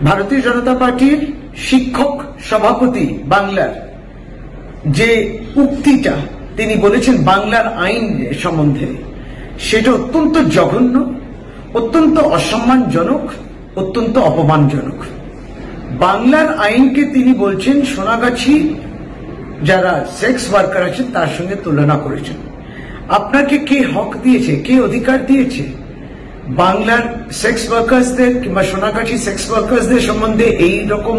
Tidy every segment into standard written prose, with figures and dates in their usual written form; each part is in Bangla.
ভারতীয় জনতা পার্টির শিক্ষক সভাপতি বাংলার যে উক্তিটা তিনি বলেছেন বাংলার আইন সম্বন্ধে, সেটা অত্যন্ত জঘন্য, অত্যন্ত অসম্মানজনক, অত্যন্ত অপমানজনক। বাংলার আইনকে তিনি বলছেন সোনাগাছি যারা সেক্স ওয়ার্কার আছেন তার সঙ্গে তুলনা করেছেন। আপনাকে কে হক দিয়েছে, কে অধিকার দিয়েছে বাংলার সেক্স ওয়ার্কার্সদের কিংবা সোনাগাছি সেক্স ওয়ার্কার্সদের সম্বন্ধে এই রকম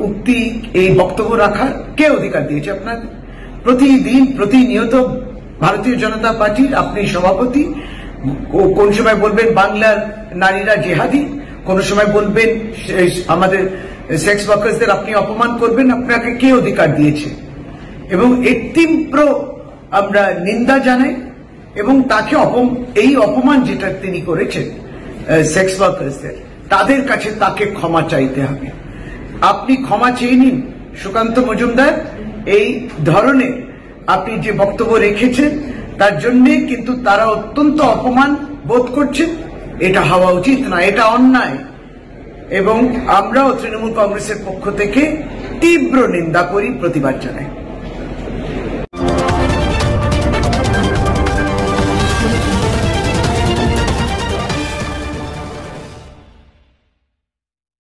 উক্তি, এই বক্তব্য রাখার কে অধিকার দিয়েছে আপনাকে? প্রতিদিন প্রতিনিয়ত ভারতীয় জনতা পার্টির আপনি সভাপতি, কোন সময় বলবেন বাংলার নারীরা জেহাদি, কোন সময় বলবেন আমাদের সেক্স ওয়ার্কার্সদের আপনি অপমান করবেন। আপনাকে কে অধিকার দিয়েছে? এবং এর তীব্র আমরা নিন্দা জানাই এবং তাকে এই অপমান যেটা তিনি করেছেন সেক্স ওয়ার্কার্সদের, তাদের কাছে তাকে ক্ষমা চাইতে হবে। আপনি ক্ষমা চেয়ে নিন সুকান্ত মজুমদার, এই ধরনের আপনি যে বক্তব্য রেখেছেন তার জন্য কিন্তু তারা অত্যন্ত অপমান বোধ করছেন। এটা হওয়া উচিত না, এটা অন্যায় এবং আমরাও তৃণমূল কংগ্রেসের পক্ষ থেকে তীব্র নিন্দা করি, প্রতিবাদ জানাই।